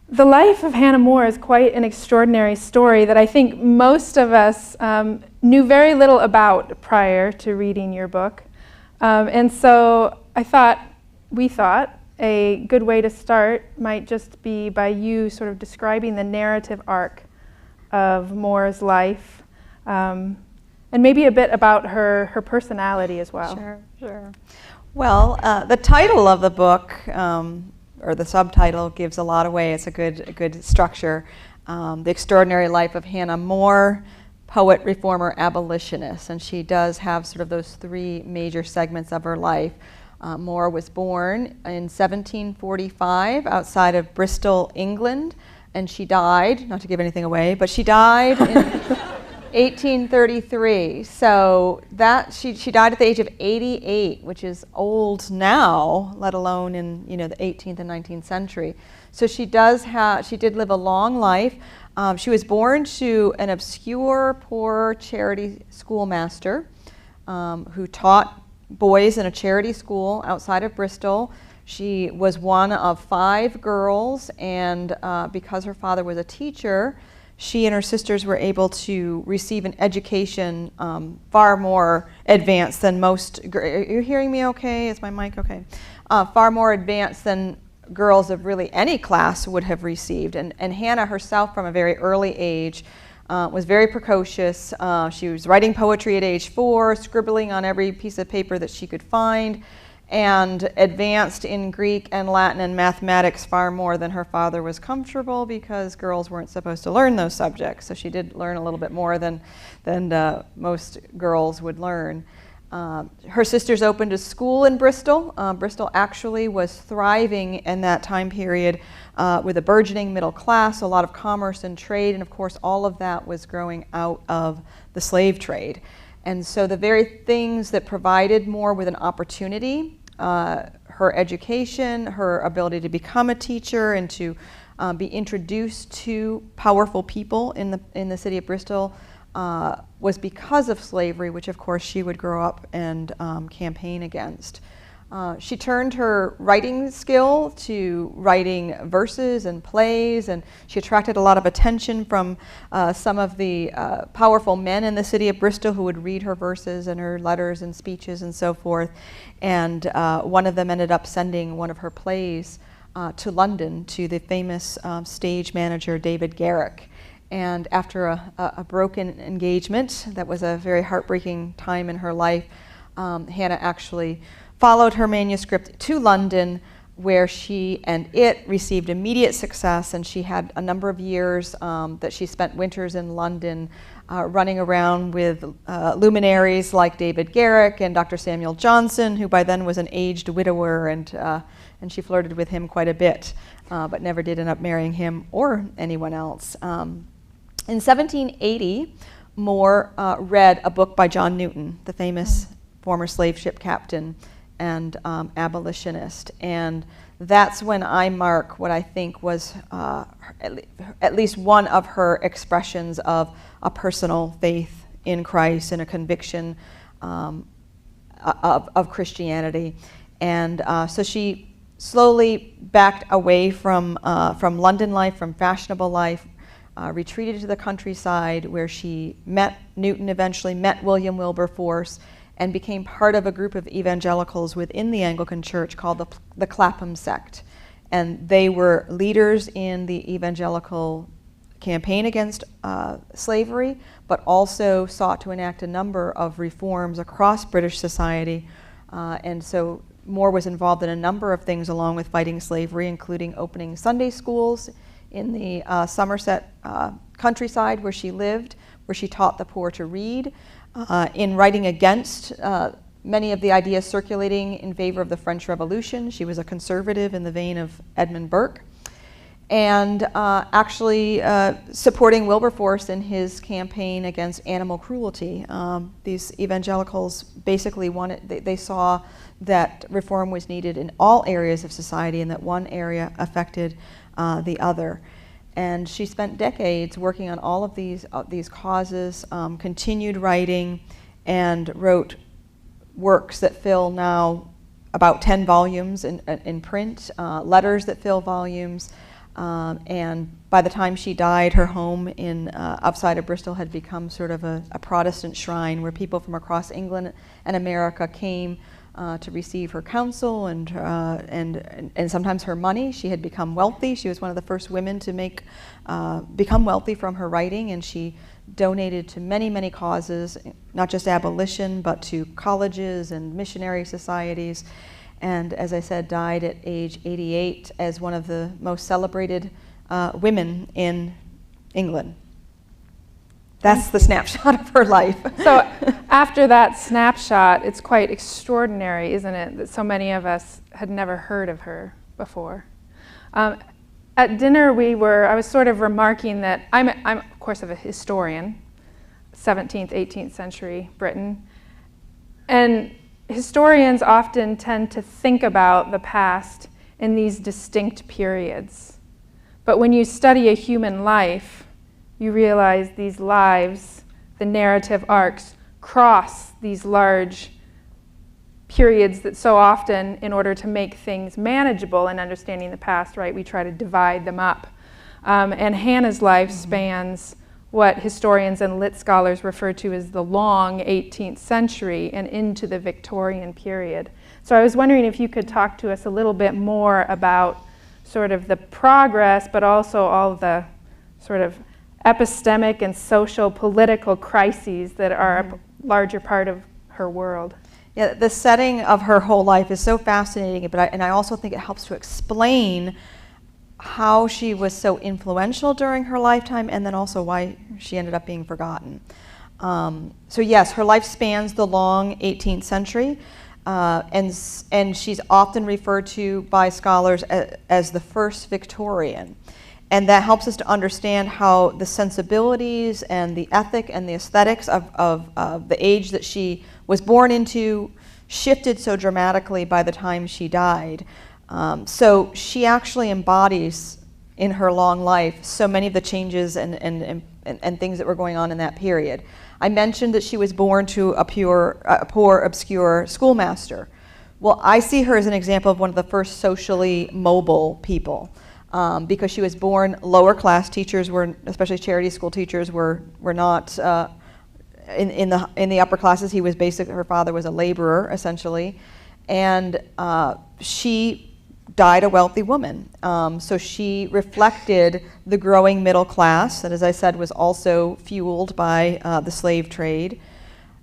The life of Hannah More is quite an extraordinary story that I think most of us knew very little about prior to reading your book. And so we thought, a good way to start might just be by you sort of describing the narrative arc of More's life, and maybe a bit about her personality as well. Sure. Well, the title of the book, or the subtitle, gives a lot away. It's a good structure. The Extraordinary Life of Hannah More, Poet, Reformer, Abolitionist. And she does have sort of those three major segments of her life. More was born in 1745 outside of Bristol, England, and she died, not to give anything away, but she died in 1833. So that she died at the age of 88, which is old now, let alone in the 18th and 19th century. So she did live a long life. She was born to an obscure, poor charity schoolmaster who taught boys in a charity school outside of Bristol. She was one of 5 girls, and because her father was a teacher, she and her sisters were able to receive an education far more advanced than most. Are you hearing me okay? Is my mic okay? Far more advanced than girls of really any class would have received. And Hannah herself, from a very early age, was very precocious. She was writing poetry at age 4, scribbling on every piece of paper that she could find, and advanced in Greek and Latin and mathematics far more than her father was comfortable, because girls weren't supposed to learn those subjects. So she did learn a little bit more than most girls would learn. Her sisters opened a school in Bristol. Bristol actually was thriving in that time period with a burgeoning middle class, a lot of commerce and trade, and of course all of that was growing out of the slave trade. And so the very things that provided More with an opportunity, her education, her ability to become a teacher and to be introduced to powerful people in the city of Bristol, was because of slavery, which of course she would grow up and campaign against. She turned her writing skill to writing verses and plays, and she attracted a lot of attention from some of the powerful men in the city of Bristol who would read her verses and her letters and speeches and so forth. And one of them ended up sending one of her plays to London to the famous stage manager David Garrick. And after a broken engagement, that was a very heartbreaking time in her life, Hannah actually followed her manuscript to London, where she and it received immediate success, and she had a number of years that she spent winters in London running around with luminaries like David Garrick and Dr. Samuel Johnson, who by then was an aged widower, and she flirted with him quite a bit, but never did end up marrying him or anyone else. In 1780, More read a book by John Newton, the famous former slave ship captain and abolitionist. And that's when I mark what I think was at least one of her expressions of a personal faith in Christ and a conviction of Christianity. And so she slowly backed away from London life, from fashionable life, retreated to the countryside, where she met Newton, eventually met William Wilberforce, and became part of a group of evangelicals within the Anglican Church called the Clapham sect. And they were leaders in the evangelical campaign against slavery, but also sought to enact a number of reforms across British society. And so More was involved in a number of things along with fighting slavery, including opening Sunday schools in the Somerset countryside where she lived, where she taught the poor to read, in writing against many of the ideas circulating in favor of the French Revolution. She was a conservative in the vein of Edmund Burke, and actually supporting Wilberforce in his campaign against animal cruelty. These evangelicals basically they saw that reform was needed in all areas of society, and that one area affected the other. And she spent decades working on all of these causes, continued writing, and wrote works that fill now about 10 volumes in print, letters that fill volumes, And by the time she died, her home in outside of Bristol had become sort of a Protestant shrine where people from across England and America came to receive her counsel and sometimes her money. She had become wealthy. She was one of the first women to become wealthy from her writing, and she donated to many, many causes, not just abolition, but to colleges and missionary societies. And as I said, died at age 88 as one of the most celebrated women in England. That's the snapshot of her life. So after that snapshot, it's quite extraordinary, isn't it, that so many of us had never heard of her before. At dinner, I was sort of remarking that I'm of course, a historian, 17th, 18th century Britain, and historians often tend to think about the past in these distinct periods. But when you study a human life, you realize these lives, the narrative arcs, cross these large periods that so often, in order to make things manageable in understanding the past, right, we try to divide them up. And Hannah's life spans what historians and lit scholars refer to as the long 18th century and into the Victorian period. So I was wondering if you could talk to us a little bit more about sort of the progress, but also all the sort of epistemic and social political crises that are a larger part of her world. Yeah, the setting of her whole life is so fascinating, and I also think it helps to explain how she was so influential during her lifetime, and then also why she ended up being forgotten. So yes, her life spans the long 18th century, and she's often referred to by scholars as the first Victorian. And that helps us to understand how the sensibilities and the ethic and the aesthetics of the age that she was born into shifted so dramatically by the time she died. So she actually embodies in her long life so many of the changes and things that were going on in that period. I mentioned that she was born to a poor, obscure schoolmaster. Well, I see her as an example of one of the first socially mobile people. Because she was born lower class. Teachers were, especially charity school teachers, were not in the upper classes. Her father was a laborer essentially, and she died a wealthy woman. So she reflected the growing middle class that, as I said, was also fueled by the slave trade.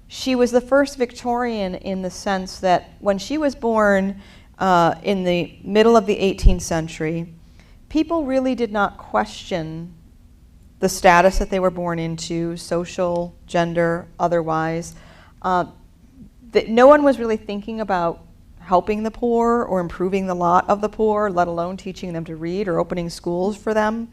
She was the first Victorian in the sense that when she was born in the middle of the 18th century, people really did not question the status that they were born into, social, gender, otherwise. That no one was really thinking about helping the poor or improving the lot of the poor, let alone teaching them to read or opening schools for them,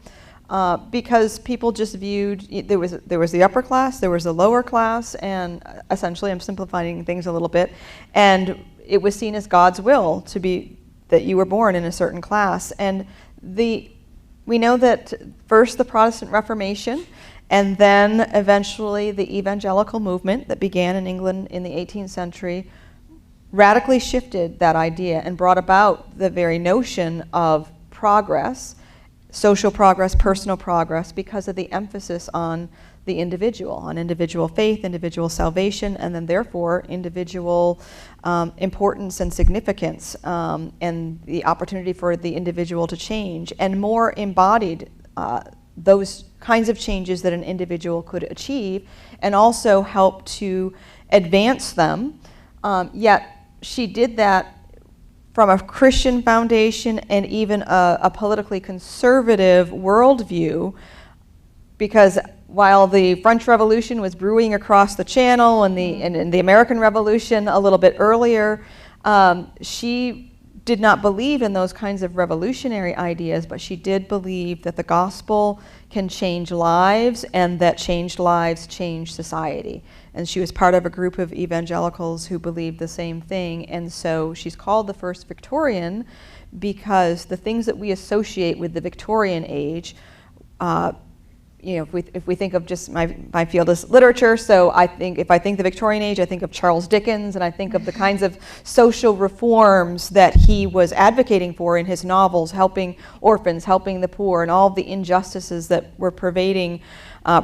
because people just viewed, there was the upper class, there was the lower class, and essentially, I'm simplifying things a little bit, and it was seen as God's will to be that you were born in a certain class. And we know that first the Protestant Reformation, and then eventually the evangelical movement that began in England in the 18th century radically shifted that idea and brought about the very notion of progress, social progress, personal progress, because of the emphasis on the individual, on individual faith, individual salvation, and then therefore individual importance and significance, and the opportunity for the individual to change, and more embodied those kinds of changes that an individual could achieve, and also help to advance them. Yet she did that from a Christian foundation and even a politically conservative worldview, because while the French Revolution was brewing across the Channel and the American Revolution a little bit earlier, she did not believe in those kinds of revolutionary ideas, but she did believe that the gospel can change lives and that changed lives change society. And she was part of a group of evangelicals who believed the same thing. And so she's called the first Victorian because the things that we associate with the Victorian age if we think of just my field is literature, so if I think the Victorian age, I think of Charles Dickens, and I think of the kinds of social reforms that he was advocating for in his novels, helping orphans, helping the poor, and all of the injustices that were pervading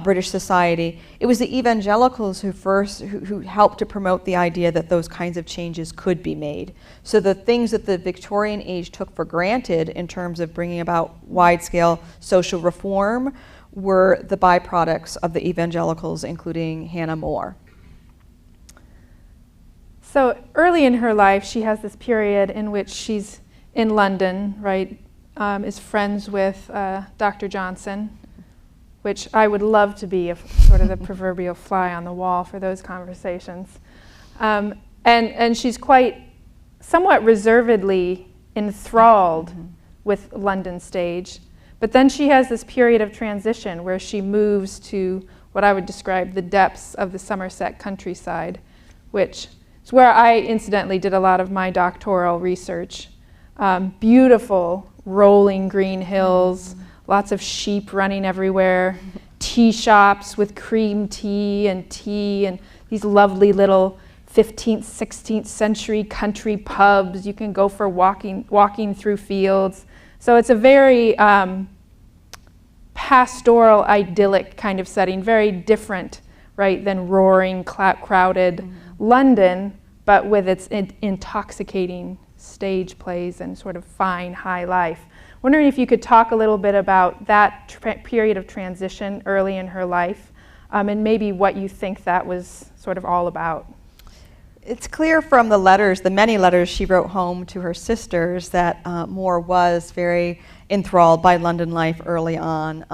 British society. It was the evangelicals who helped to promote the idea that those kinds of changes could be made. So the things that the Victorian age took for granted in terms of bringing about wide-scale social reform were the byproducts of the evangelicals, including Hannah More. So early in her life, she has this period in which she's in London, right, is friends with Dr. Johnson, which I would love to be sort of the proverbial fly on the wall for those conversations. And she's quite somewhat reservedly enthralled with London stage. But then she has this period of transition where she moves to what I would describe the depths of the Somerset countryside, which is where I incidentally did a lot of my doctoral research. Beautiful rolling green hills, lots of sheep running everywhere, tea shops with cream tea and these lovely little 15th, 16th century country pubs. You can go for walking through fields. So it's a very pastoral, idyllic kind of setting, very different, right, than roaring, crowded London, but with its intoxicating stage plays and sort of fine, high life. Wondering if you could talk a little bit about that period of transition early in her life, and maybe what you think that was sort of all about. It's clear from the letters, the many letters she wrote home to her sisters, that More was very enthralled by London life early on.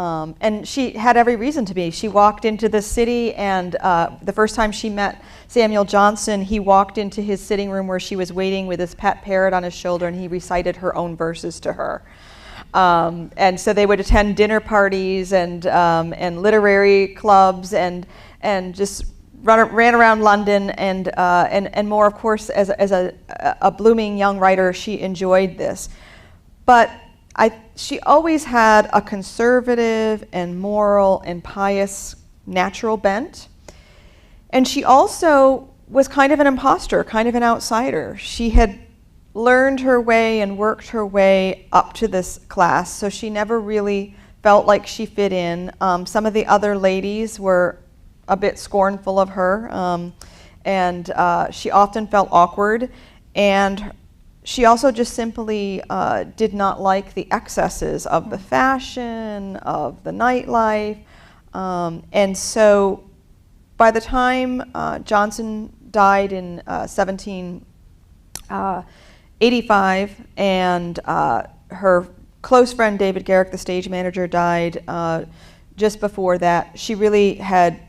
And she had every reason to be. She walked into the city, and the first time she met Samuel Johnson, he walked into his sitting room where she was waiting with his pet parrot on his shoulder, and he recited her own verses to her. And so they would attend dinner parties and literary clubs and just ran around London, and More, of course, as a blooming young writer, she enjoyed this. But she always had a conservative and moral and pious natural bent. And she also was kind of an imposter, kind of an outsider. She had learned her way and worked her way up to this class, so she never really felt like she fit in. Some of the other ladies were a bit scornful of her, and she often felt awkward, and she also just simply did not like the excesses of the fashion, of the nightlife, and so by the time Johnson died in 1785, and her close friend David Garrick, the stage manager, died just before that, she really had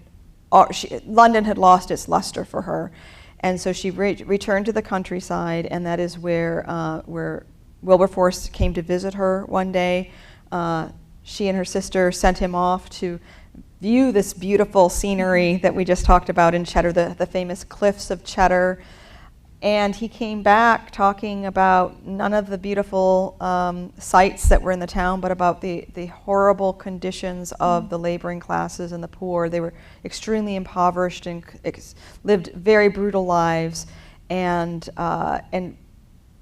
London had lost its luster for her, and so she returned to the countryside, and that is where Wilberforce came to visit her one day. She and her sister sent him off to view this beautiful scenery that we just talked about in Cheddar, the famous cliffs of Cheddar. And he came back talking about none of the beautiful sights that were in the town, but about the horrible conditions of the laboring classes and the poor. They were extremely impoverished and lived very brutal lives. And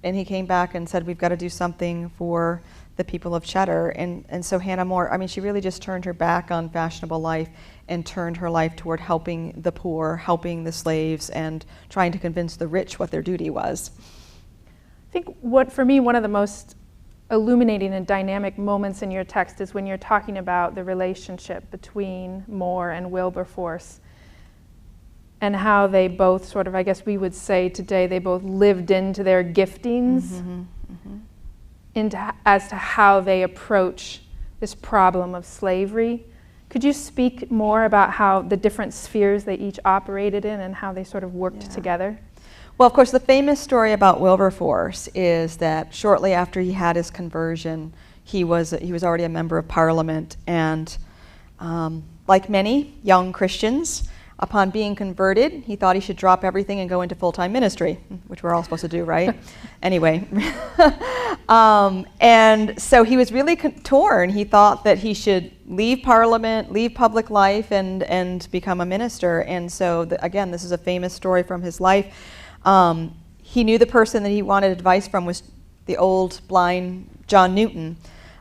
he came back and said, we've got to do something for the people of Cheddar. And so Hannah More, I mean, she really just turned her back on fashionable life and turned her life toward helping the poor, helping the slaves, and trying to convince the rich what their duty was. I think for me, one of the most illuminating and dynamic moments in your text is when you're talking about the relationship between More and Wilberforce, and how they both sort of, I guess we would say today, they both lived into their giftings, as to how they approach this problem of slavery. Could you speak more about how the different spheres they each operated in and how they sort of worked together? Well, of course, the famous story about Wilberforce is that shortly after he had his conversion, he was already a member of Parliament, and like many young Christians, upon being converted, he thought he should drop everything and go into full-time ministry, which we're all supposed to do, right? Anyway, And so he was really torn. He thought that he should leave Parliament, leave public life, and become a minister. And so, again, this is a famous story from his life. He knew the person that he wanted advice from was the old blind John Newton.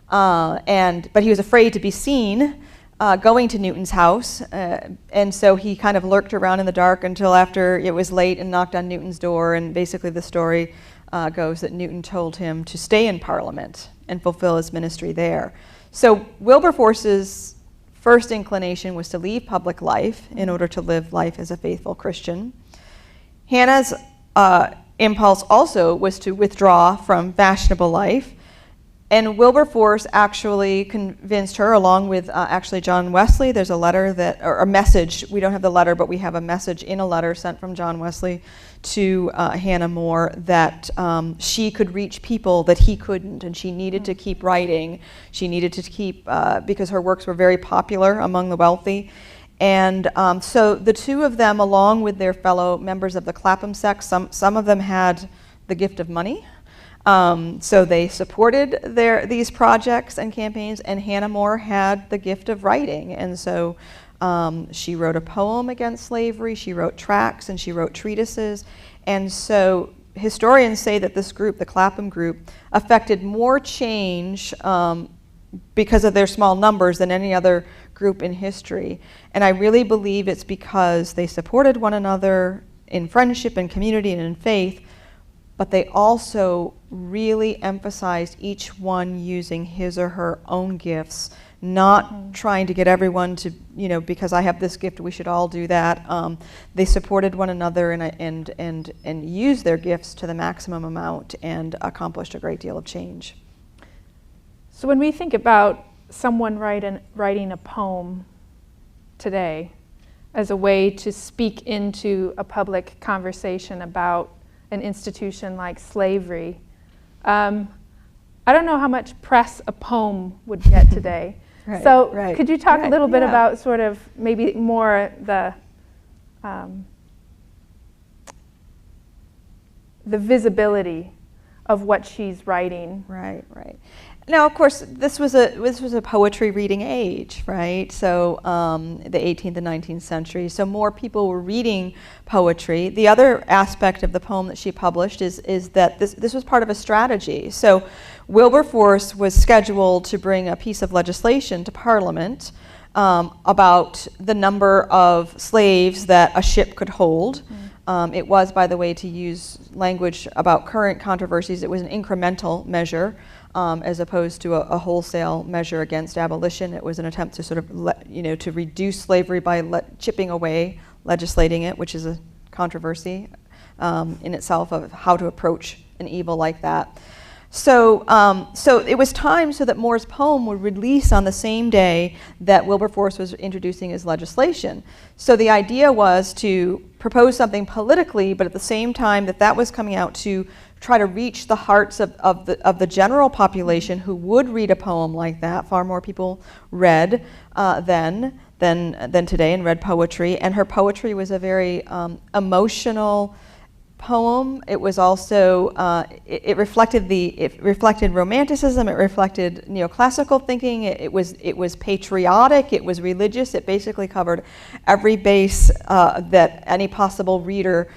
But he was afraid to be seen going to Newton's house. And so he kind of lurked around in the dark until after it was late and knocked on Newton's door. And basically the story goes that Newton told him to stay in Parliament and fulfill his ministry there. So Wilberforce's first inclination was to leave public life in order to live life as a faithful Christian. Hannah's impulse also was to withdraw from fashionable life. And Wilberforce actually convinced her, along with actually John Wesley. There's a letter or a message. We don't have the letter, but we have a message in a letter sent from John Wesley to Hannah More that she could reach people that he couldn't, and she needed to keep writing. She needed to keep, because her works were very popular among the wealthy. And so the two of them, along with their fellow members of the Clapham sect, some of them had the gift of money. So they supported these projects and campaigns, and Hannah More had the gift of writing. And so she wrote a poem against slavery, she wrote tracts, and she wrote treatises. And so historians say that this group, the Clapham group, affected more change because of their small numbers than any other group in history. And I really believe it's because they supported one another in friendship and community and in faith, but they also really emphasized each one using his or her own gifts, not trying to get everyone to, because I have this gift, we should all do that. They supported one another and used their gifts to the maximum amount and accomplished a great deal of change. So when we think about someone writing a poem today as a way to speak into a public conversation about an institution like slavery, I don't know how much press a poem would get today. Could you talk a little bit about sort of maybe more the visibility of what she's writing? Right. Now, of course, this was a poetry reading age, right? So the 18th and 19th century. So more people were reading poetry. The other aspect of the poem that she published is that this was part of a strategy. So Wilberforce was scheduled to bring a piece of legislation to Parliament about the number of slaves that a ship could hold. It was, by the way, to use language about current controversies, it was an incremental measure. As opposed to a wholesale measure against abolition. It was an attempt to sort of, to reduce slavery by chipping away, legislating it, which is a controversy in itself of how to approach an evil like that. So it was time so that More's poem would release on the same day that Wilberforce was introducing his legislation. So the idea was to propose something politically, but at the same time that was coming out to try to reach the hearts of the general population who would read a poem like that. Far more people read then than today and read poetry. And her poetry was a very emotional poem. It was also it reflected Romanticism. It reflected neoclassical thinking. It was patriotic. It was religious. It basically covered every base that any possible reader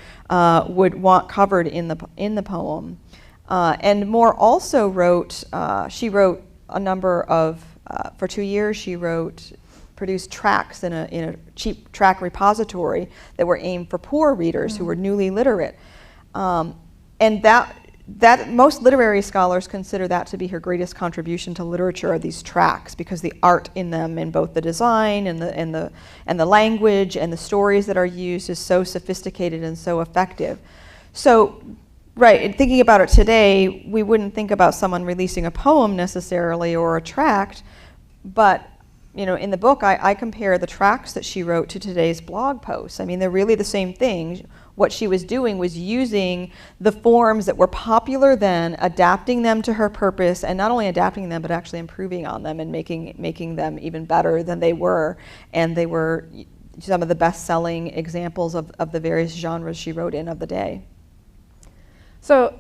would want covered in the poem. And More also wrote. She wrote a number of for 2 years. She produced tracts in a cheap tract repository that were aimed for poor readers who were newly literate. And that most literary scholars consider that to be her greatest contribution to literature are these tracts, because the art in them, in both the design and the language and the stories that are used, is so sophisticated and so effective. So, and thinking about it today, we wouldn't think about someone releasing a poem necessarily or a tract, but in the book, I compare the tracts that she wrote to today's blog posts. I mean, they're really the same thing. What she was doing was using the forms that were popular then, adapting them to her purpose, and not only adapting them, but actually improving on them and making them even better than they were. And they were some of the best-selling examples of the various genres she wrote in of the day. So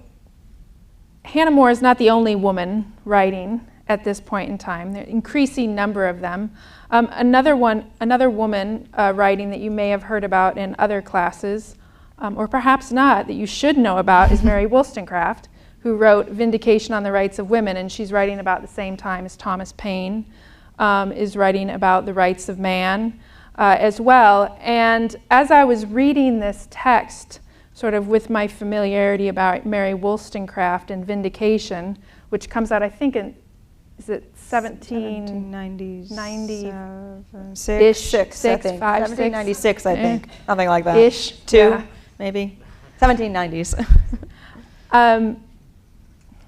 Hannah More is not the only woman writing at this point in time. There are an increasing number of them. Another woman writing that you may have heard about in other classes, or perhaps not, that you should know about, is Mary Wollstonecraft, who wrote Vindication on the Rights of Women, and she's writing about the same time as Thomas Paine is writing about the rights of man as well. And as I was reading this text, sort of with my familiarity about Mary Wollstonecraft and Vindication, which comes out, I think, in, is it 1796, I think. 1796, I think. Something like that. Ish. Maybe. 1790s.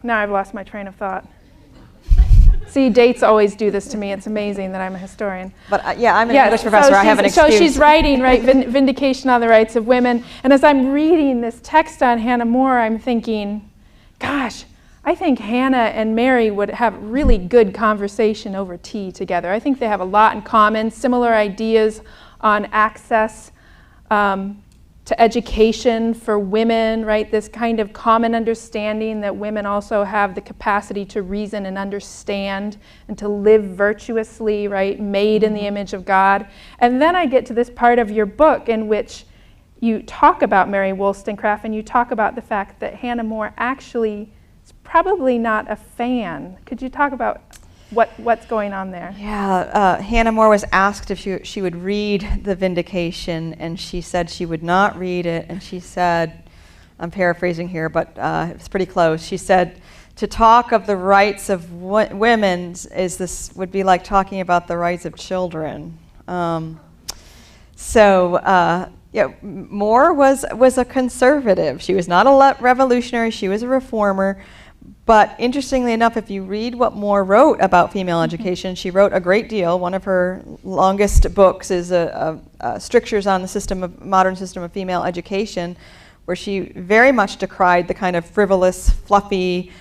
Now I've lost my train of thought. See, dates always do this to me. It's amazing that I'm a historian. But yeah, I'm an English professor. I have an excuse. So she's writing, right, Vindication on the Rights of Women. And as I'm reading this text on Hannah More, I'm thinking, gosh, I think Hannah and Mary would have really good conversation over tea together. I think they have a lot in common, similar ideas on access to education for women, right? This kind of common understanding that women also have the capacity to reason and understand and to live virtuously, right? Made in the image of God. And then I get to this part of your book in which you talk about Mary Wollstonecraft and you talk about the fact that Hannah More actually is probably not a fan. Could you talk about what's going on there? Yeah, Hannah More was asked if she would read the Vindication, and she said she would not read it. And she said, I'm paraphrasing here, but it's pretty close. She said, to talk of the rights of women would be like talking about the rights of children. More was a conservative. She was not a revolutionary. She was a reformer. But interestingly enough, if you read what More wrote about female education, she wrote a great deal. One of her longest books is Strictures on the Modern System of Female Education, where she very much decried the kind of frivolous, fluffy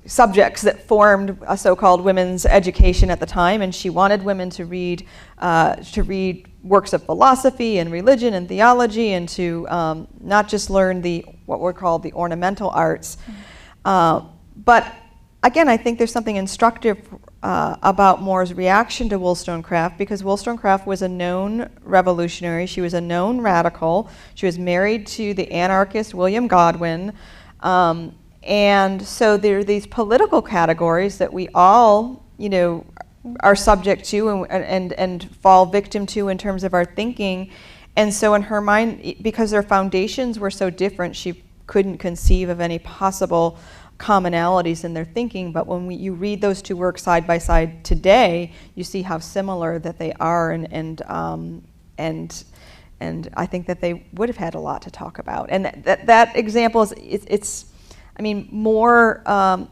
subjects that formed a so-called women's education at the time, and she wanted women to read works of philosophy and religion and theology, and to not just learn what were called the ornamental arts. But again, I think there's something instructive about More's reaction to Wollstonecraft, because Wollstonecraft was a known revolutionary. She was a known radical. She was married to the anarchist William Godwin. And so there are these political categories that we all, are subject to and fall victim to in terms of our thinking. And so in her mind, because their foundations were so different, she couldn't conceive of any possible commonalities in their thinking. But when you read those two works side by side today, you see how similar that they are, and I think that they would have had a lot to talk about. And that example is More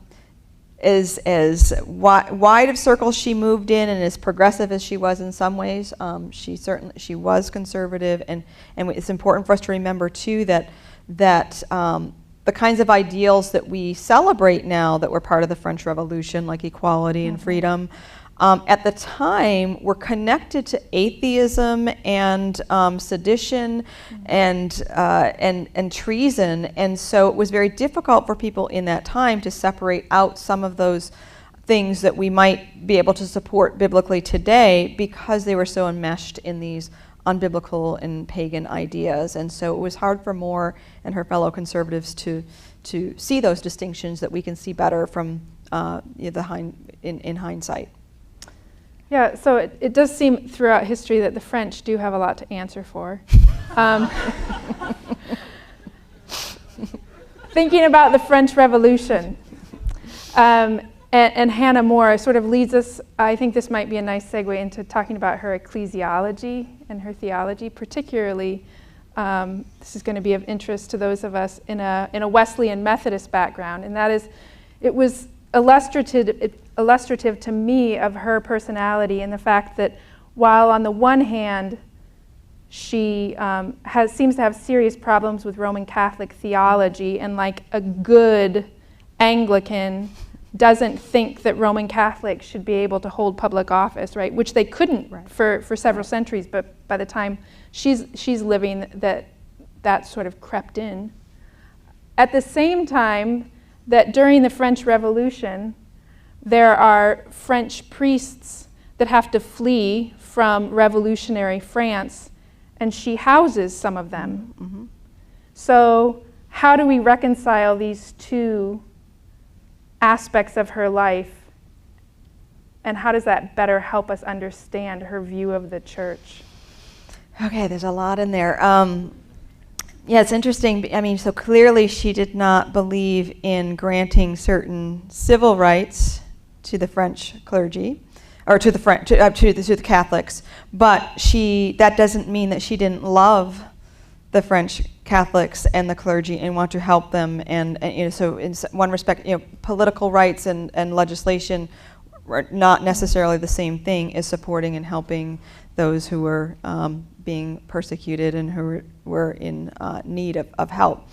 is as wide of circles she moved in, and as progressive as she was in some ways. She was conservative, and it's important for us to remember too that the kinds of ideals that we celebrate now that were part of the French Revolution, like equality and freedom, at the time were connected to atheism and sedition and treason, and so it was very difficult for people in that time to separate out some of those things that we might be able to support biblically today, because they were so enmeshed in these unbiblical and pagan ideas. And so it was hard for More and her fellow conservatives to see those distinctions that we can see better from in hindsight. Yeah, so it does seem throughout history that the French do have a lot to answer for. Thinking about the French Revolution, and Hannah More sort of leads us, I think this might be a nice segue into talking about her ecclesiology and her theology, particularly this is going to be of interest to those of us in a Wesleyan Methodist background, and that is, it was illustrative to me of her personality, and the fact that while on the one hand she seems to have serious problems with Roman Catholic theology, and like a good Anglican doesn't think that Roman Catholics should be able to hold public office, right? Which they couldn't for several centuries, but by the time she's living, that sort of crept in. at the same time that during the French Revolution, there are French priests that have to flee from revolutionary France, and she houses some of them. Mm-hmm. So how do we reconcile these two aspects of her life, and how does that better help us understand her view of the church? Okay, there's a lot in there. Yeah, it's interesting. I mean, so clearly she did not believe in granting certain civil rights to the French clergy, or to the Catholics. But that doesn't mean that she didn't love the French Catholics and the clergy and want to help them. And so in one respect, political rights and legislation were not necessarily the same thing as supporting and helping those who were being persecuted and who were in need of help.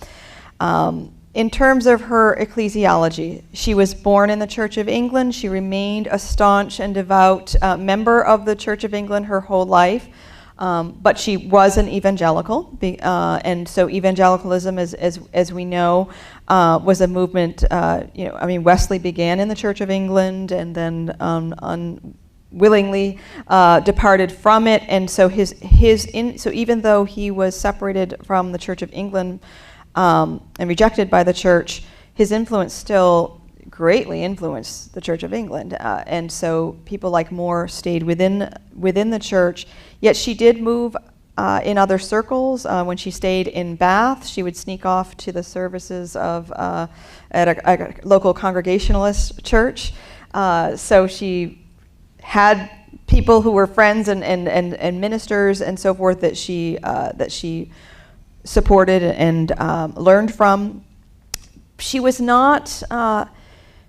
In terms of her ecclesiology, she was born in the Church of England. She remained a staunch and devout member of the Church of England her whole life, but she was an evangelical, and so evangelicalism, as we know, was a movement. Wesley began in the Church of England, and then unwillingly departed from it, and so so even though he was separated from the Church of England and rejected by the church, his influence still greatly influenced the Church of England, and so people like More stayed within the church. Yet she did move in other circles. When she stayed in Bath, she would sneak off to the services of at a local Congregationalist church. So she had people who were friends and ministers and so forth that she supported and learned from. She was not.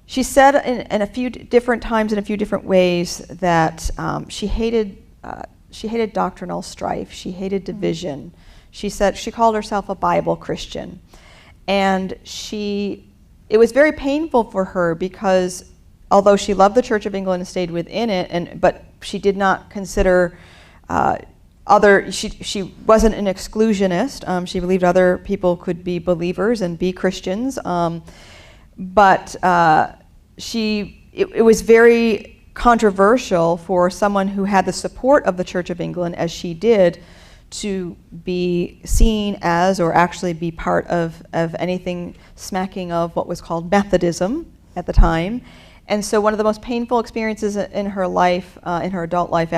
She said in a few different times, in a few different ways, that she hated doctrinal strife. She hated division. She said she called herself a Bible Christian, and it was very painful for her because although she loved the Church of England and stayed within it, but she did not consider she wasn't an exclusionist. She believed other people could be believers and be Christians, but it was very controversial for someone who had the support of the Church of England, as she did, to be seen as or actually be part of anything smacking of what was called Methodism at the time. And so one of the most painful experiences in her life, in her adult life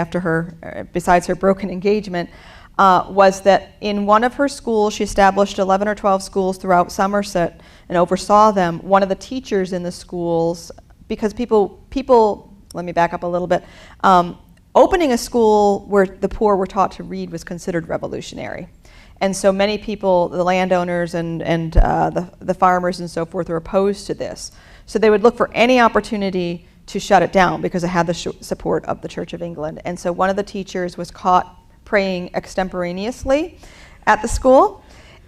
besides her broken engagement, was that in one of her schools, she established 11 or 12 schools throughout Somerset and oversaw them. One of the teachers in the schools, because people, let me back up a little bit, opening a school where the poor were taught to read was considered revolutionary. And so many people, the landowners and the farmers and so forth, were opposed to this. So they would look for any opportunity to shut it down because it had the support of the Church of England. And so one of the teachers was caught praying extemporaneously at the school.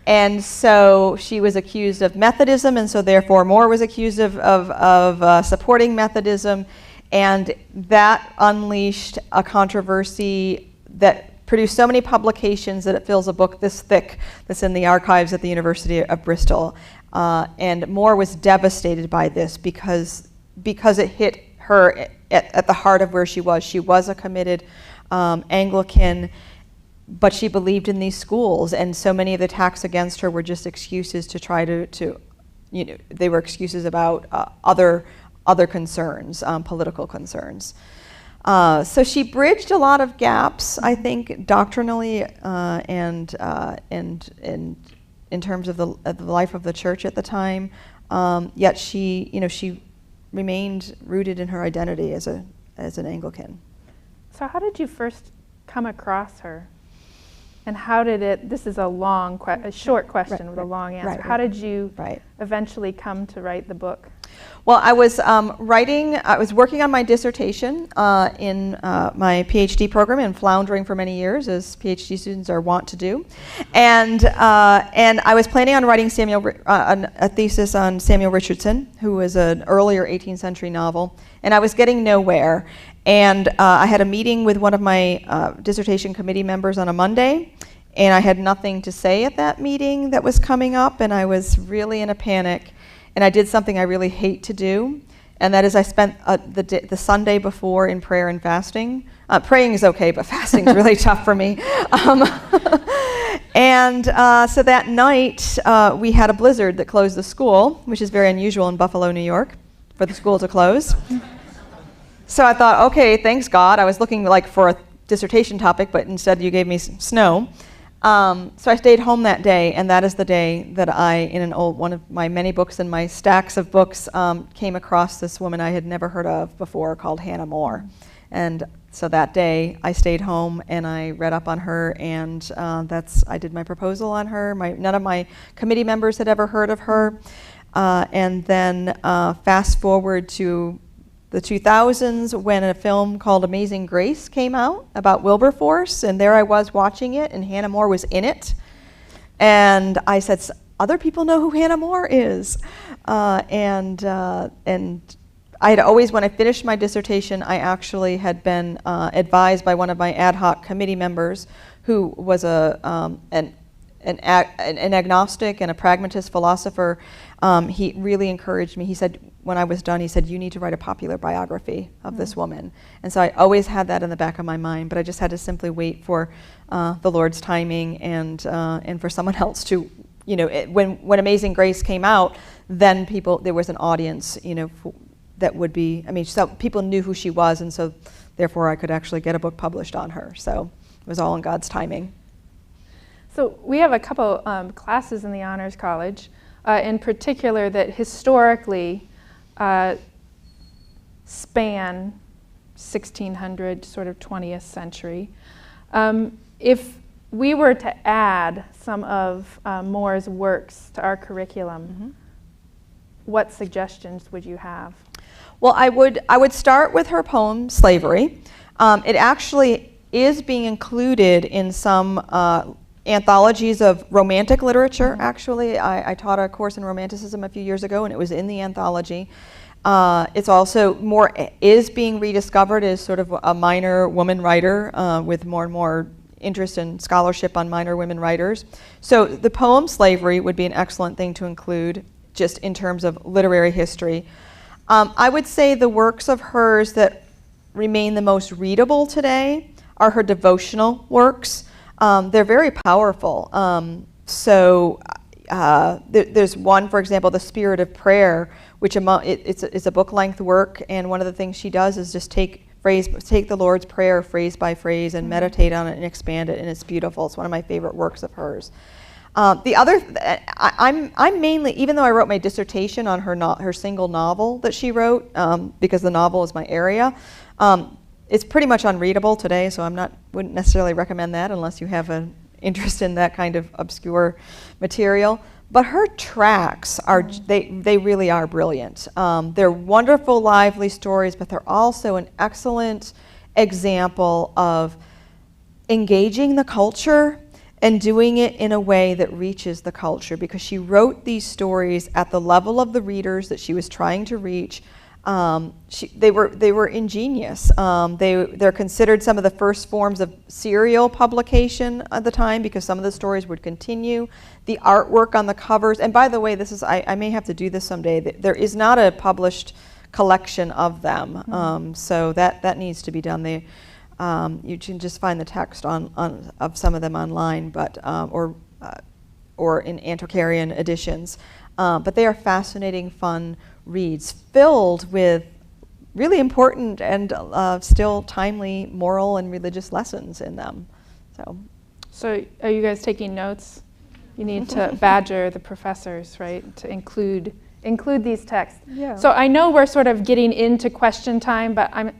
And so she was accused of Methodism, and so therefore More was accused of supporting Methodism. And that unleashed a controversy that produced so many publications that it fills a book this thick that's in the archives at the University of Bristol. And More was devastated by this because it hit her at the heart of where she was. She was a committed Anglican, but she believed in these schools, and so many of the attacks against her were just excuses to try to they were excuses about other concerns, political concerns. So she bridged a lot of gaps, I think, doctrinally and in terms of the life of the church at the time. Yet she remained rooted in her identity as an Anglican. So how did you first come across her? And how did it, this is a short question with a long answer. How did you eventually come to write the book? Well, I was working on my dissertation in my PhD program and floundering for many years, as PhD students are wont to do. And I was planning on writing a thesis on Samuel Richardson, who was an earlier 18th century novel, and I was getting nowhere. And I had a meeting with one of my dissertation committee members on a Monday, and I had nothing to say at that meeting that was coming up, and I was really in a panic. And I did something I really hate to do, and that is I spent the Sunday before in prayer and fasting. Praying is okay, but fasting is really tough for me. And so that night, we had a blizzard that closed the school, which is very unusual in Buffalo, New York, for the school to close. So I thought, okay, thanks God. I was looking like for a dissertation topic, but instead you gave me snow. So I stayed home that day, and that is the day that I, in one of my many books and my stacks of books, came across this woman I had never heard of before called Hannah More. And so that day I stayed home and I read up on her, and I did my proposal on her. None of my committee members had ever heard of her. And then fast forward to the 2000s when a film called Amazing Grace came out about Wilberforce, and there I was watching it, and Hannah More was in it. And I said, other people know who Hannah More is. And I had always, when I finished my dissertation, I actually had been advised by one of my ad hoc committee members, who was an agnostic and a pragmatist philosopher. He really encouraged me. He said, when I was done, he said, you need to write a popular biography of this woman. And so I always had that in the back of my mind, but I just had to simply wait for the Lord's timing and for someone else to, when Amazing Grace came out, then there was an audience, that would be, so people knew who she was, and so therefore I could actually get a book published on her. So it was all in God's timing. So we have a couple classes in the Honors College, in particular that historically span 1600, sort of 20th century. If we were to add some of More's works to our curriculum, what suggestions would you have? Well, I would start with her poem, Slavery. It actually is being included in some anthologies of romantic literature, actually. I taught a course in romanticism a few years ago, and it was in the anthology. It's also is being rediscovered as sort of a minor woman writer with more and more interest in scholarship on minor women writers. So the poem Slavery would be an excellent thing to include just in terms of literary history. I would say the works of hers that remain the most readable today are her devotional works. They're very powerful. There's one, for example, The Spirit of Prayer, which it's a book-length work, and one of the things she does is just take the Lord's Prayer phrase by phrase and meditate on it and expand it, and it's beautiful. It's one of my favorite works of hers. I'm mainly, even though I wrote my dissertation on her single novel that she wrote, because the novel is my area, it's pretty much unreadable today, so wouldn't necessarily recommend that unless you have an interest in that kind of obscure material. But her tracts they really are brilliant. They're wonderful, lively stories, but they're also an excellent example of engaging the culture and doing it in a way that reaches the culture, because she wrote these stories at the level of the readers that she was trying to reach. They were ingenious. They're considered some of the first forms of serial publication at the time, because some of the stories would continue. The artwork on the covers, and by the way, I may have to do this someday. There is not a published collection of them, so that needs to be done. You can just find the text of some of them online, but or in antiquarian editions. But they are fascinating, fun reads filled with really important and still timely moral and religious lessons in them. So are you guys taking notes? You need to badger the professors, right, to include these texts. Yeah. So I know we're sort of getting into question time, but I'm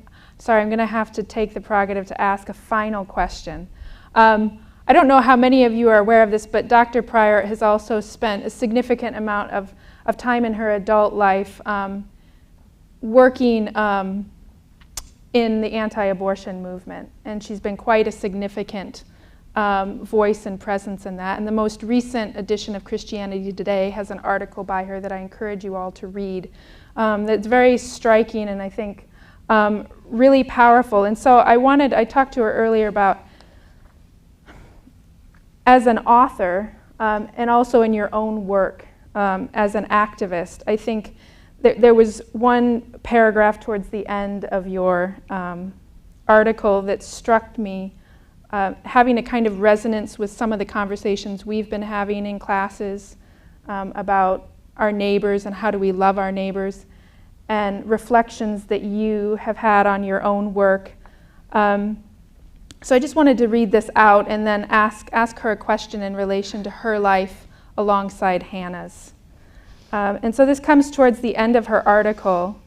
going to have to take the prerogative to ask a final question. I don't know how many of you are aware of this, but Dr. Pryor has also spent a significant amount of time in her adult life working in the anti-abortion movement, and she's been quite a significant voice and presence in that. And the most recent edition of Christianity Today has an article by her that I encourage you all to read. That's very striking and I think really powerful. And so I talked to her earlier about as an author, and also in your own work as an activist, I think there was one paragraph towards the end of your article that struck me, having a kind of resonance with some of the conversations we've been having in classes about our neighbors and how do we love our neighbors, and reflections that you have had on your own work. So I just wanted to read this out and then ask her a question in relation to her life alongside Hannah's. And so this comes towards the end of her article,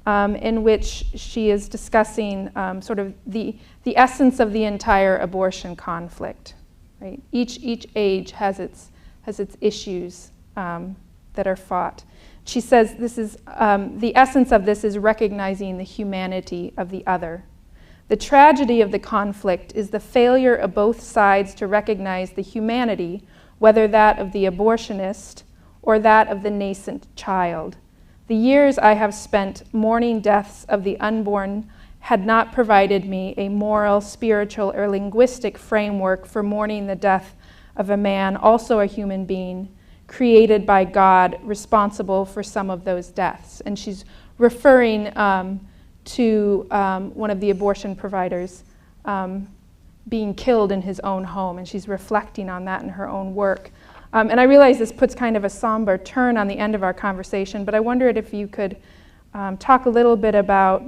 in which she is discussing sort of the essence of the entire abortion conflict. Right? Each age has its issues that are fought. She says this is the essence of this is recognizing the humanity of the other. The tragedy of the conflict is the failure of both sides to recognize the humanity, whether that of the abortionist or that of the nascent child. The years I have spent mourning deaths of the unborn had not provided me a moral, spiritual, or linguistic framework for mourning the death of a man, also a human being, created by God, responsible for some of those deaths. And she's referring to one of the abortion providers being killed in his own home, and she's reflecting on that in her own work. And I realize this puts kind of a somber turn on the end of our conversation, but I wondered if you could talk a little bit about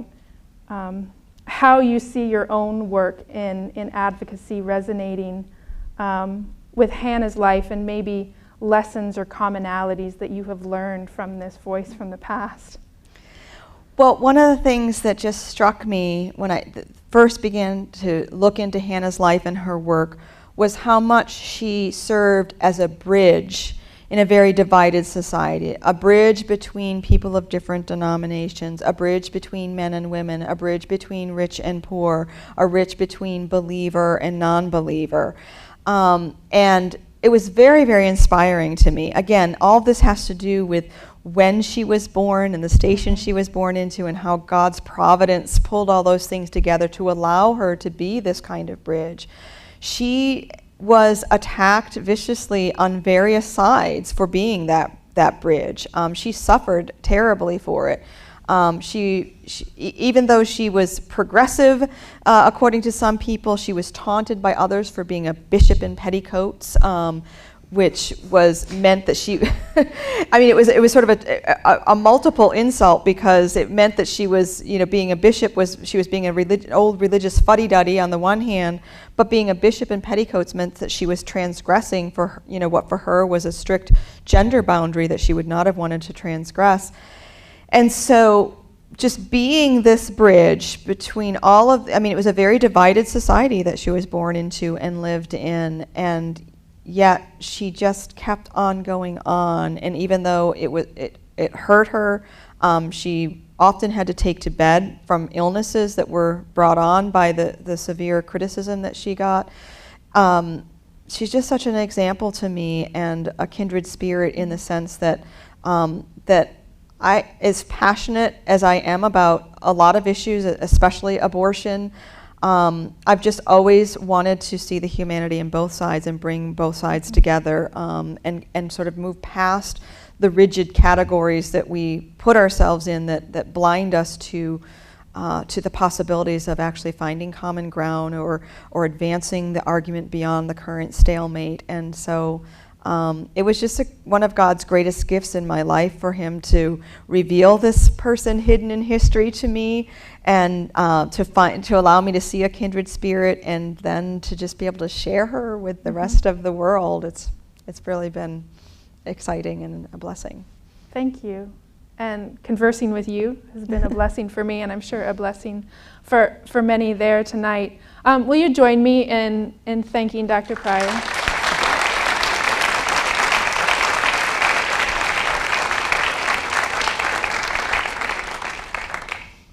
how you see your own work in advocacy resonating with Hannah's life, and maybe lessons or commonalities that you have learned from this voice from the past. Well, one of the things that just struck me when I first began to look into Hannah's life and her work was how much she served as a bridge in a very divided society, a bridge between people of different denominations, a bridge between men and women, a bridge between rich and poor, a bridge between believer and non-believer. And it was very, very inspiring to me. Again, all of this has to do with when she was born and the station she was born into, and how God's providence pulled all those things together to allow her to be this kind of bridge. She was attacked viciously on various sides for being that bridge. She suffered terribly for it. She even though she was progressive, according to some people, she was taunted by others for being a bishop in petticoats, which meant that she, I mean, it was sort of a multiple insult, because it meant that she was, being a bishop she was being old religious fuddy-duddy on the one hand, but being a bishop in petticoats meant that she was transgressing for, what for her was a strict gender boundary that she would not have wanted to transgress. And so just being this bridge between it was a very divided society that she was born into and lived in, and yet she just kept on going on. And even though it hurt her, she often had to take to bed from illnesses that were brought on by the severe criticism that she got. She's just such an example to me, and a kindred spirit, in the sense that as passionate as I am about a lot of issues, especially abortion, I've just always wanted to see the humanity in both sides and bring both sides together, and sort of move past the rigid categories that we put ourselves in that blind us to the possibilities of actually finding common ground or advancing the argument beyond the current stalemate. And so it was just one of God's greatest gifts in my life for him to reveal this person hidden in history to me, and to allow me to see a kindred spirit, and then to just be able to share her with the rest of the world. It's really been exciting and a blessing. Thank you. And conversing with you has been a blessing for me, and I'm sure a blessing for many there tonight. Will you join me in thanking Dr. Pryor?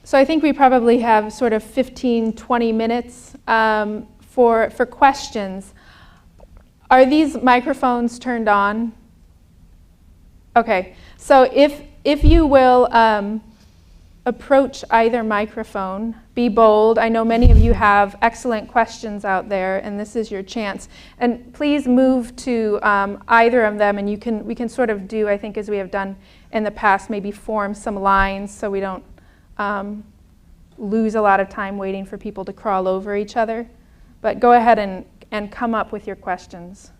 So I think we probably have sort of 15, 20 minutes for questions. Are these microphones turned on? Okay, so if you will approach either microphone. Be bold. I know many of you have excellent questions out there, and this is your chance. And please move to either of them, and we can sort of do, I think, as we have done in the past, maybe form some lines so we don't lose a lot of time waiting for people to crawl over each other. But go ahead and come up with your questions.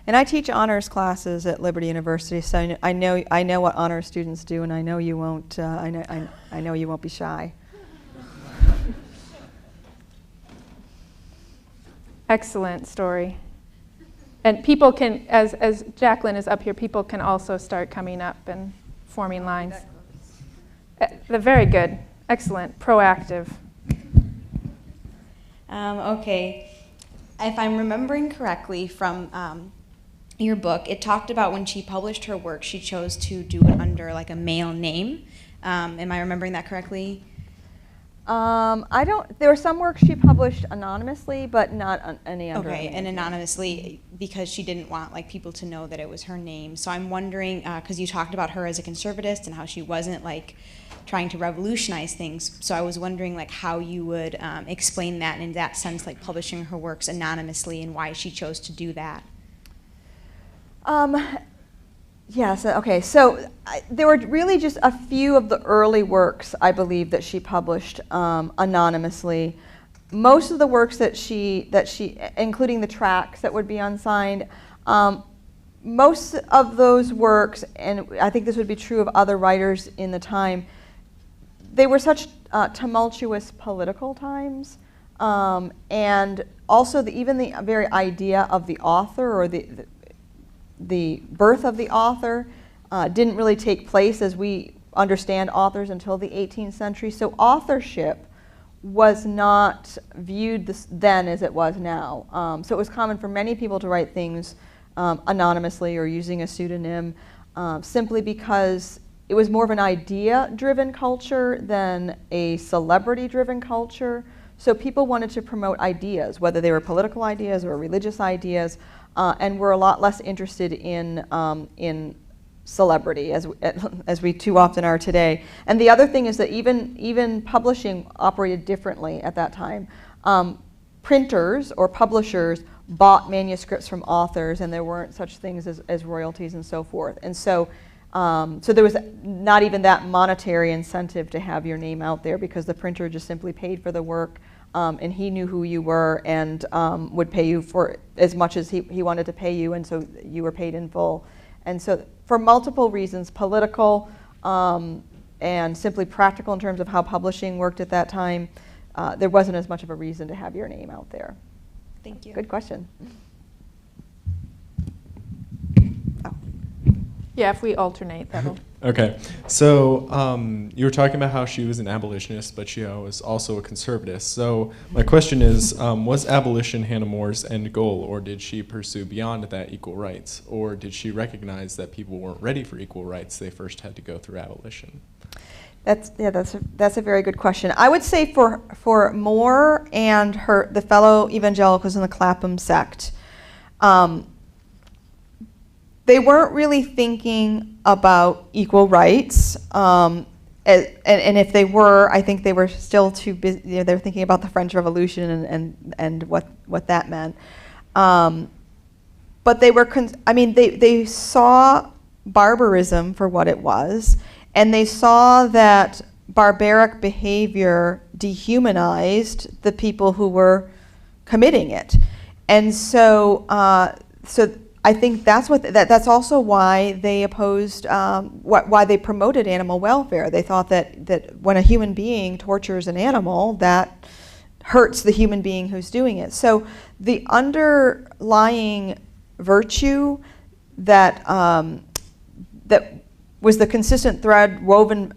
And I teach honors classes at Liberty University, so I know what honors students do, and I know you won't. I know you won't be shy. Excellent story. And people can, as Jacqueline is up here, people can also start coming up and forming lines. They're very good. Excellent. Proactive. Okay. If I'm remembering correctly from your book, it talked about when she published her work, she chose to do it under like a male name. Am I remembering that correctly? I don't. There were some works she published anonymously, but not any under. Okay, and anonymously because she didn't want like people to know that it was her name. So I'm wondering, because you talked about her as a conservatist and how she wasn't like trying to revolutionize things. So I was wondering like how you would explain that, and in that sense, like publishing her works anonymously and why she chose to do that. Yes, okay, so there were really just a few of the early works, I believe, that she published anonymously. Most of the works that she, including the tracts that would be unsigned, most of those works, and I think this would be true of other writers in the time, they were such tumultuous political times, and also even the very idea of the author or the birth of the author didn't really take place as we understand authors until the 18th century. So authorship was not viewed then as it was now. So it was common for many people to write things anonymously or using a pseudonym simply because it was more of an idea-driven culture than a celebrity-driven culture. So people wanted to promote ideas, whether they were political ideas or religious ideas, and were a lot less interested in celebrity as we too often are today. And the other thing is that even publishing operated differently at that time. Printers or publishers bought manuscripts from authors, and there weren't such things as royalties and so forth. And so there was not even that monetary incentive to have your name out there because the printer just simply paid for the work. And he knew who you were and would pay you for as much as he wanted to pay you, and so you were paid in full. And so for multiple reasons, political and simply practical in terms of how publishing worked at that time, there wasn't as much of a reason to have your name out there. Thank you. Good question. Yeah, if we alternate, that'll. Okay, so you were talking about how she was an abolitionist, but she was also a conservatist. So my question is, was abolition Hannah More's end goal, or did she pursue beyond that equal rights? Or did she recognize that people weren't ready for equal rights, they first had to go through abolition? That's a very good question. I would say for More and the fellow evangelicals in the Clapham sect, they weren't really thinking about equal rights, and if they were, I think they were still too busy. They were thinking about the French Revolution and what that meant. But they were, they saw barbarism for what it was, and they saw that barbaric behavior dehumanized the people who were committing it, and so I think that's also why they opposed, why they promoted animal welfare. They thought that when a human being tortures an animal, that hurts the human being who's doing it. So the underlying virtue that was the consistent thread woven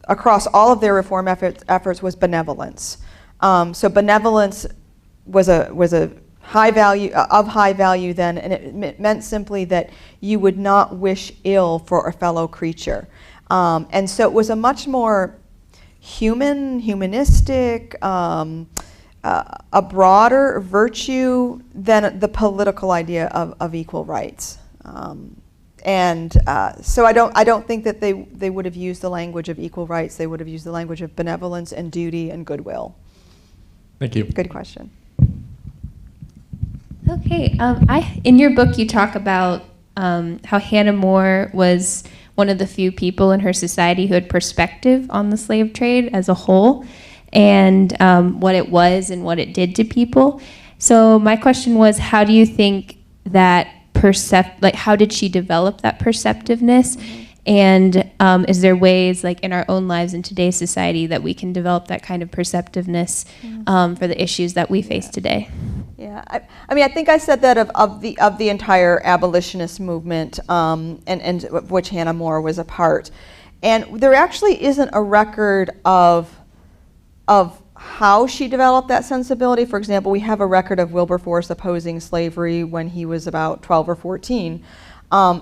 across all of their reform efforts was benevolence. So benevolence was a high value then, and it meant simply that you would not wish ill for a fellow creature. And so it was a much more humanistic, a broader virtue than the political idea of equal rights. So I don't think that they would have used the language of equal rights. They would have used the language of benevolence and duty and goodwill. Thank you. Good question. Okay. In your book, you talk about how Hannah More was one of the few people in her society who had perspective on the slave trade as a whole, and what it was and what it did to people. So my question was, how do you think that how did she develop that perceptiveness? And is there ways, like in our own lives in today's society, that we can develop that kind of perceptiveness for the issues that we face today? Yeah, I mean, I think I said that of the entire abolitionist movement, and of which Hannah More was a part. And there actually isn't a record of how she developed that sensibility. For example, we have a record of Wilberforce opposing slavery when he was about 12 or 14.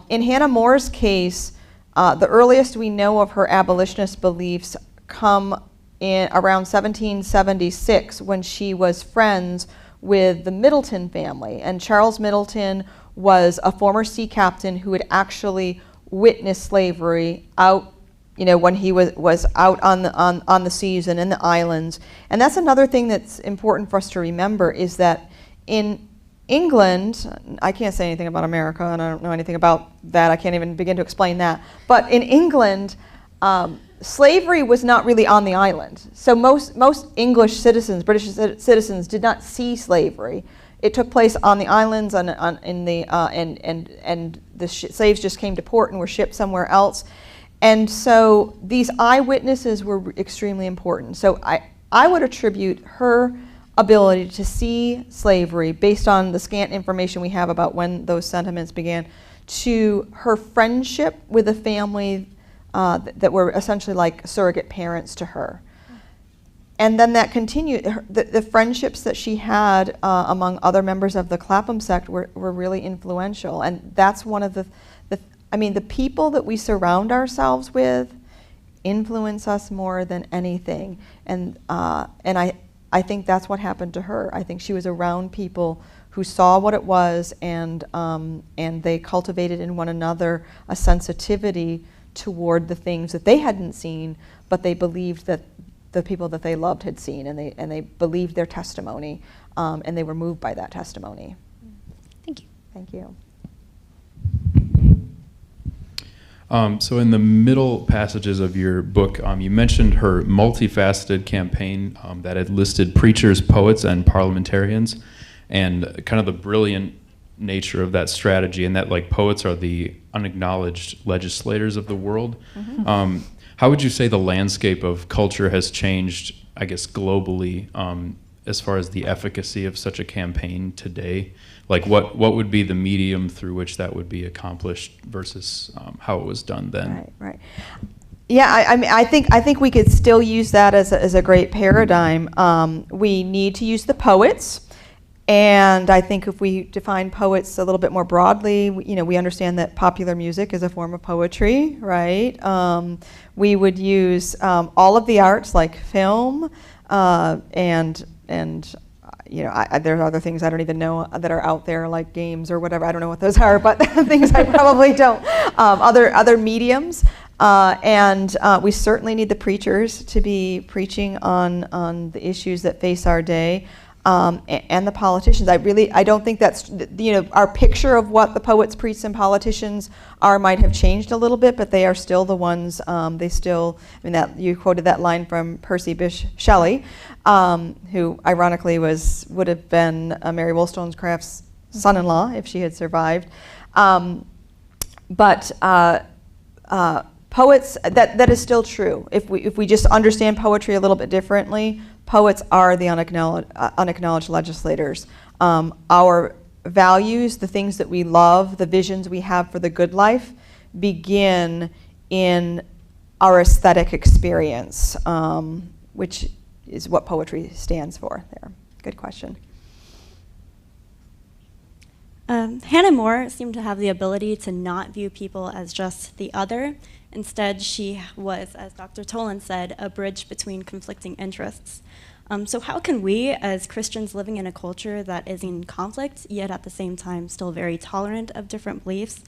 In Hannah More's case, the earliest we know of her abolitionist beliefs come in around 1776, when she was friends with the Middleton family. And Charles Middleton was a former sea captain who had actually witnessed slavery out, when he was out on the seas and in the islands. And that's another thing that's important for us to remember, is that in England, I can't say anything about America, and I don't know anything about that. I can't even begin to explain that. But in England, slavery was not really on the island. So most English citizens, British citizens, did not see slavery. It took place on the islands, and the slaves just came to port and were shipped somewhere else. And so these eyewitnesses were extremely important. So I would attribute her ability to see slavery, based on the scant information we have about when those sentiments began, to her friendship with a family that were essentially like surrogate parents to her. And then that continued. The friendships that she had among other members of the Clapham sect were really influential. And that's one of the people that we surround ourselves with influence us more than anything. And I think that's what happened to her. I think she was around people who saw what it was, and they cultivated in one another a sensitivity toward the things that they hadn't seen, but they believed that the people that they loved had seen, and they believed their testimony, and they were moved by that testimony. Thank you. Thank you. So in the middle passages of your book, you mentioned her multifaceted campaign that had listed preachers, poets, and parliamentarians, and kind of the brilliant nature of that strategy, and that poets are the unacknowledged legislators of the world. Mm-hmm. How would you say the landscape of culture has changed, I guess, globally, as far as the efficacy of such a campaign today? What would be the medium through which that would be accomplished versus how it was done then? Right. Yeah, I think we could still use that as a great paradigm. We need to use the poets, and I think if we define poets a little bit more broadly, we understand that popular music is a form of poetry, right? We would use all of the arts, like film, and there are other things I don't even know that are out there, like games or whatever. I don't know what those are, but things I probably don't. Other mediums, and we certainly need the preachers to be preaching on the issues that face our day, and the politicians. I don't think that's, our picture of what the poets, priests, and politicians are might have changed a little bit, but they are still the ones. That you quoted that line from Percy Bysshe Shelley, who ironically would have been Mary Wollstonecraft's son-in-law if she had survived. But poets, that is still true. If we just understand poetry a little bit differently, poets are the unacknowledged legislators. Our values, the things that we love, the visions we have for the good life, begin in our aesthetic experience, which is what poetry stands for there. Good question. Hannah More seemed to have the ability to not view people as just the other. Instead, she was, as Dr. Tolan said, a bridge between conflicting interests. So how can we, as Christians living in a culture that is in conflict, yet at the same time still very tolerant of different beliefs,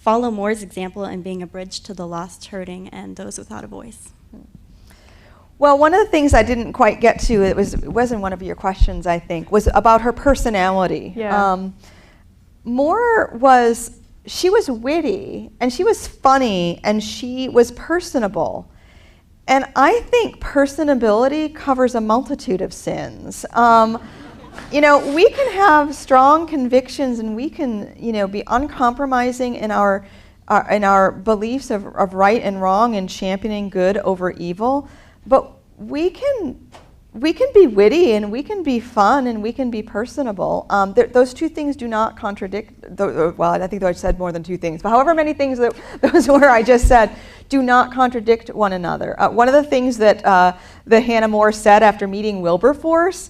follow Moore's example and being a bridge to the lost, hurting, and those without a voice? Well, one of the things I didn't quite get to, it was in one of your questions, I think, was about her personality. Yeah. Moore she was witty, and she was funny, and she was personable. And I think personability covers a multitude of sins. You know, we can have strong convictions, and we can, you know, be uncompromising in our beliefs of right and wrong and championing good over evil. But we can be witty, and we can be fun, and we can be personable. Those two things do not contradict. Well, I think I said more than two things, but however many things that those were I just said do not contradict one another. One of the things that Hannah More said after meeting Wilberforce,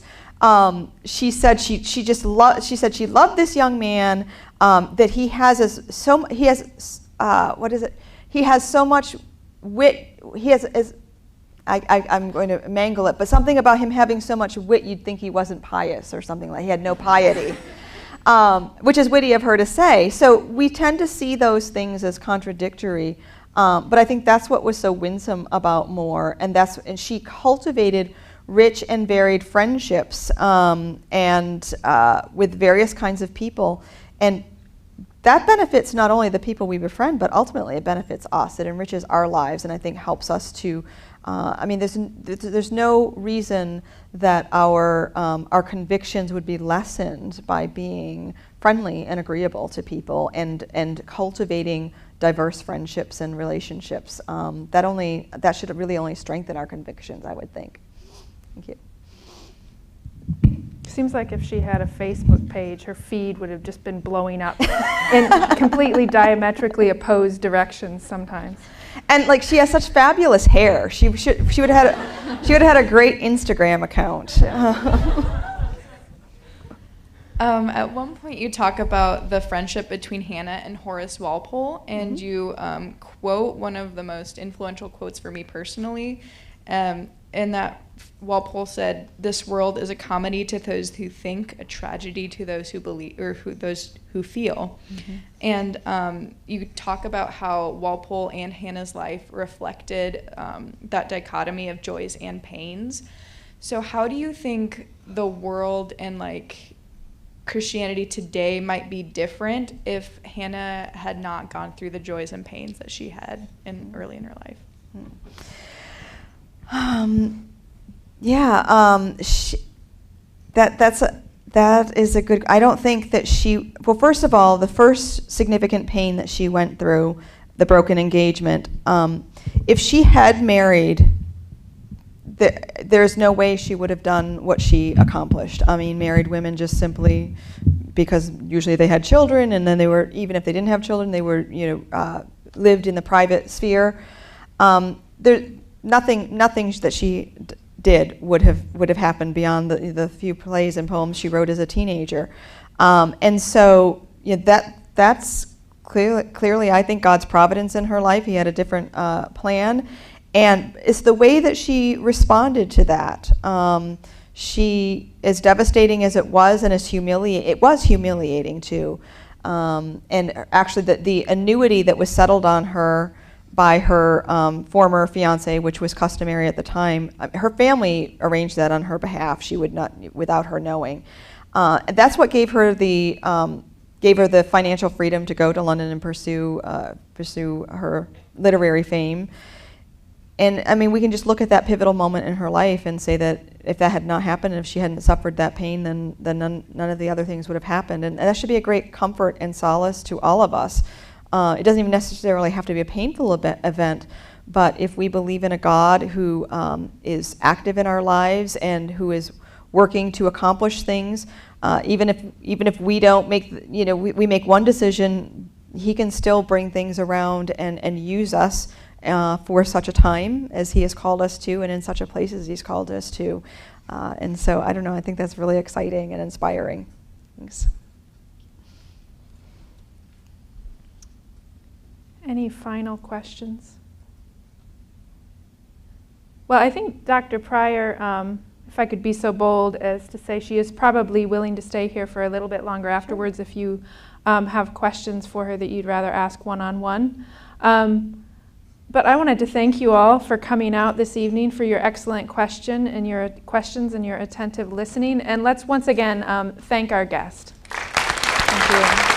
she said she said she loved this young man, that he has so much wit. I'm going to mangle it, but something about him having so much wit, you'd think he wasn't pious or something like he had no piety, which is witty of her to say. So we tend to see those things as contradictory, but I think that's what was so winsome about Moore, and she cultivated rich and varied friendships and with various kinds of people, and that benefits not only the people we befriend, but ultimately it benefits us. It enriches our lives, and I think helps us to. I mean, there's no reason that our convictions would be lessened by being friendly and agreeable to people and cultivating diverse friendships and relationships. That should really only strengthen our convictions, I would think. Thank you. Seems like if she had a Facebook page, her feed would have just been blowing up in completely diametrically opposed directions sometimes. And like, she has such fabulous hair. She would have had a great Instagram account. At one point, you talk about the friendship between Hannah and Horace Walpole, and you quote one of the most influential quotes for me personally, in that Walpole said, "This world is a comedy to those who think, a tragedy to those who believe, or those who feel." Mm-hmm. And you talk about how Walpole and Hannah's life reflected that dichotomy of joys and pains. So how do you think the world and like Christianity today might be different if Hannah had not gone through the joys and pains that she had early in her life? That is a good. I don't think that she. Well, first of all, the first significant pain that she went through, the broken engagement. If she had married, there's no way she would have done what she accomplished. I mean, married women just simply, because usually they had children, and then they were, even if they didn't have children, they were, lived in the private sphere. Nothing that she did would have happened beyond the few plays and poems she wrote as a teenager, and so that's clearly I think God's providence in her life. He had a different plan, and it's the way that she responded to that. She, as devastating as it was, and it was humiliating too, and actually the annuity that was settled on her by her former fiance, which was customary at the time. Her family arranged that on her behalf. She would not, without her knowing. And that's what gave her the financial freedom to go to London and pursue her literary fame. And I mean, we can just look at that pivotal moment in her life and say that if that had not happened, if she hadn't suffered that pain, then none of the other things would have happened. And that should be a great comfort and solace to all of us. It doesn't even necessarily have to be a painful event, but if we believe in a God who is active in our lives and who is working to accomplish things, even if we don't make, we make one decision, He can still bring things around and use us for such a time as He has called us to, and in such a place as He's called us to. And so, I don't know, I think that's really exciting and inspiring. Thanks. Any final questions? Well, I think Dr. Pryor, if I could be so bold as to say she is probably willing to stay here for a little bit longer afterwards if you have questions for her that you'd rather ask one-on-one. But I wanted to thank you all for coming out this evening, for your excellent questions and your attentive listening. And let's once again thank our guest. Thank you.